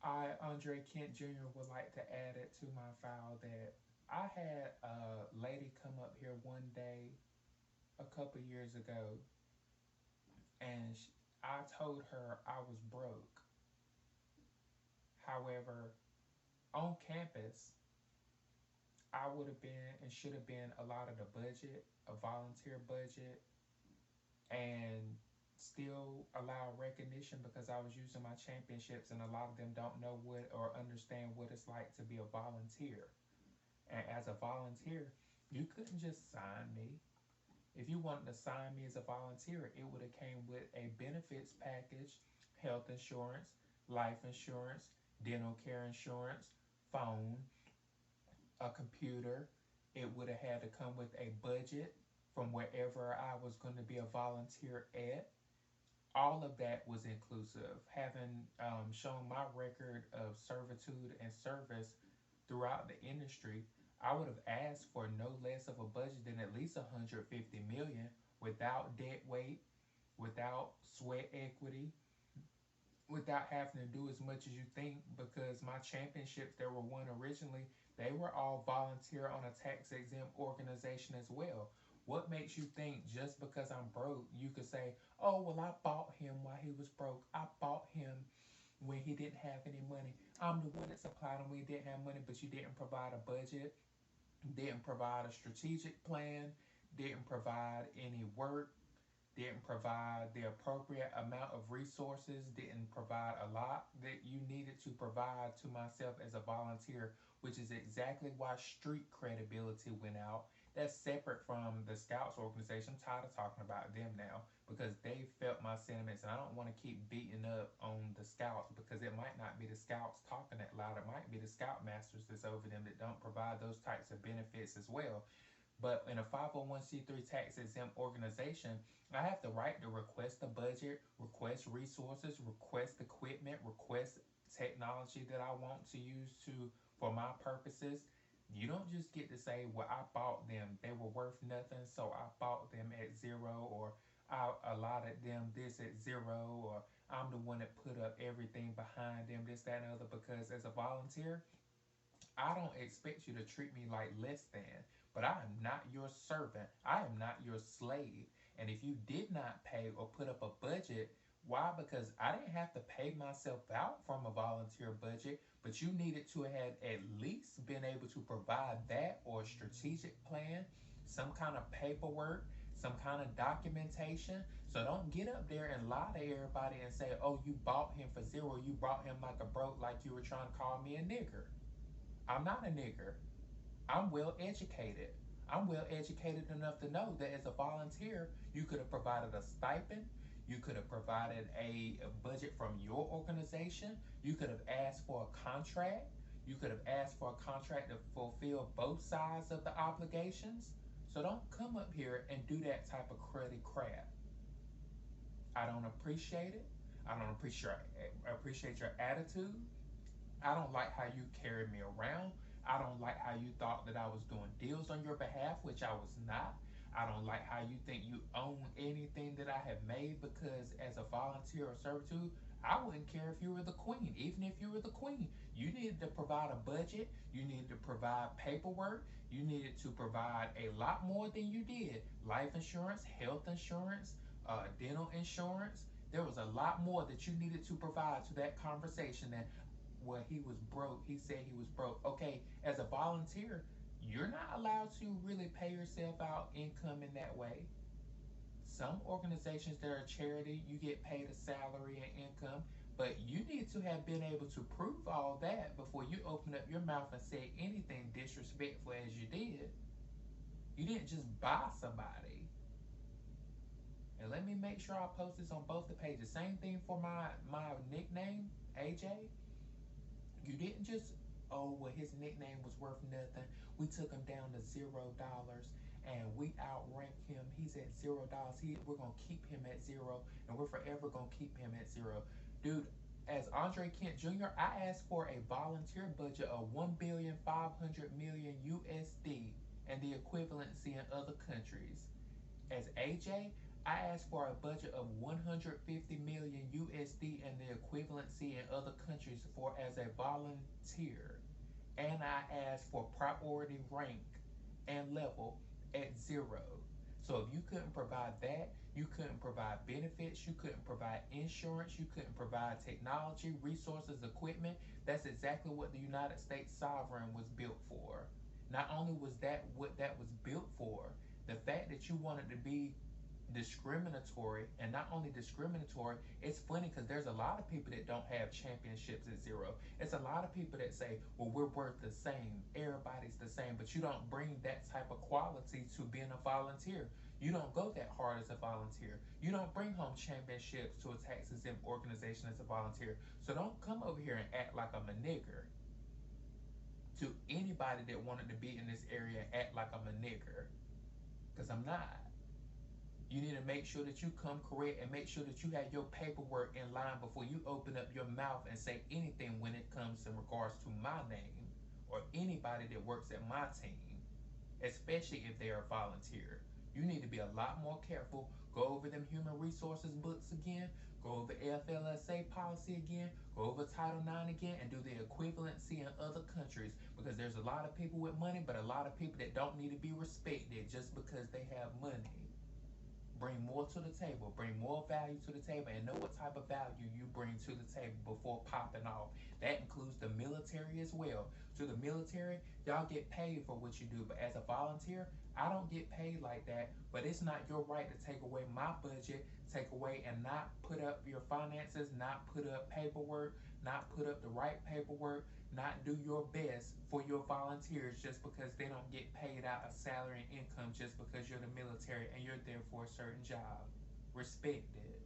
I, Andre Kent Jr., would like to add it to my file that I had a lady come up here one day a couple years ago, and I told her I was broke. However, on campus, I would have been and should have been allotted a budget, a volunteer budget, and still allow recognition because I was using my championships, and a lot of them don't know what or understand what it's like to be a volunteer. And as a volunteer, you couldn't just sign me. If you wanted to sign me as a volunteer, it would have came with a benefits package, health insurance, life insurance, dental care insurance, phone, a computer. It would have had to come with a budget from wherever I was going to be a volunteer at. All of that was inclusive. Having shown my record of servitude and service throughout the industry, I would have asked for no less of a budget than at least 150 million without debt weight, without sweat equity, without having to do as much as you think, because my championships that were won originally, they were all volunteer on a tax exempt organization as well. What makes you think just because I'm broke, you could say, oh, well, I bought him while he was broke. I bought him when he didn't have any money. I'm the one that supplied him when he didn't have money, but you didn't provide a budget, didn't provide a strategic plan, didn't provide any work, didn't provide the appropriate amount of resources, didn't provide a lot that you needed to provide to myself as a volunteer, which is exactly why street credibility went out. That's separate from the Scouts organization. I'm tired of talking about them now because they felt my sentiments, and I don't want to keep beating up on the Scouts because it might not be the Scouts talking that loud. It might be the Scoutmasters that's over them that don't provide those types of benefits as well. But in a 501c3 tax exempt organization, I have the right to request a budget, request resources, request equipment, request technology that I want to use to for my purposes. You don't just get to say, well, I bought them. They were worth nothing, so I bought them at zero, or I allotted them this at zero, or I'm the one that put up everything behind them, this, that, and other. Because as a volunteer, I don't expect you to treat me like less than, but I am not your servant. I am not your slave. And if you did not pay or put up a budget, why? Because I didn't have to pay myself out from a volunteer budget, but you needed to have at least been able to provide that or a strategic plan, some kind of paperwork, some kind of documentation. So don't get up there and lie to everybody and say, oh, you bought him for zero. You brought him like a broke, like you were trying to call me a nigger. I'm not a nigger. I'm well educated. I'm well educated enough to know that as a volunteer, you could have provided a stipend. You could have provided a budget from your organization. You could have asked for a contract. You could have asked for a contract to fulfill both sides of the obligations. So don't come up here and do that type of cruddy crap. I don't appreciate it. I don't appreciate your attitude. I don't like how you carried me around. I don't like how you thought that I was doing deals on your behalf, which I was not. I don't like how you think you own anything that I have made, because as a volunteer or servitude, I wouldn't care if you were the queen. Even if you were the queen, you needed to provide a budget. You needed to provide paperwork. You needed to provide a lot more than you did. Life insurance, health insurance, dental insurance. There was a lot more that you needed to provide to that conversation than, well, he was broke. He said he was broke. Okay, as a volunteer, you're not allowed to really pay yourself out income in that way. Some organizations that are charity, you get paid a salary and income, but you need to have been able to prove all that before you open up your mouth and say anything disrespectful as you did. You didn't just buy somebody. And let me make sure I post this on both the pages. Same thing for my nickname, AJ. You didn't just, oh, well, his nickname was worth nothing. We took him down to $0 and we outranked him. He's at $0. We're going to keep him at zero, and we're forever going to keep him at zero. Dude, as Andre Kent Jr., I asked for a volunteer budget of 1,500,000,000 USD and the equivalency in other countries. As AJ, I asked for a budget of 150 million USD and the equivalency in other countries for as a volunteer. And I asked for priority rank and level at 0. So if you couldn't provide that, you couldn't provide benefits, you couldn't provide insurance, you couldn't provide technology, resources, equipment. That's exactly what the United States sovereign was built for. Not only was that what that was built for, the fact that you wanted to be discriminatory, and not only discriminatory, it's funny because there's a lot of people that don't have championships at 0. It's a lot of people that say, well, we're worth the same, everybody's the same, but you don't bring that type of quality to being a volunteer. You don't go that hard as a volunteer. You don't bring home championships to a tax exempt organization as a volunteer. So don't come over here and act like I'm a nigger to anybody that wanted to be in this area and act like I'm a nigger, because I'm not. You need to make sure that you come correct and make sure that you have your paperwork in line before you open up your mouth and say anything when it comes in regards to my name or anybody that works at my team, especially if they're a volunteer. You need to be a lot more careful. Go over them human resources books again. Go over FLSA policy again. Go over Title IX again and do the equivalency in other countries, because there's a lot of people with money, but a lot of people that don't need to be respected just because they have money. Bring more to the table, bring more value to the table, and know what type of value you bring to the table before popping off. That includes the military as well. To the military, y'all get paid for what you do, but as a volunteer, I don't get paid like that. But it's not your right to take away my budget, take away and not put up your finances, not put up paperwork, not put up the right paperwork, not do your best for your volunteers just because they don't get paid out a salary and income just because you're the military and you're there for a certain job. Respect it.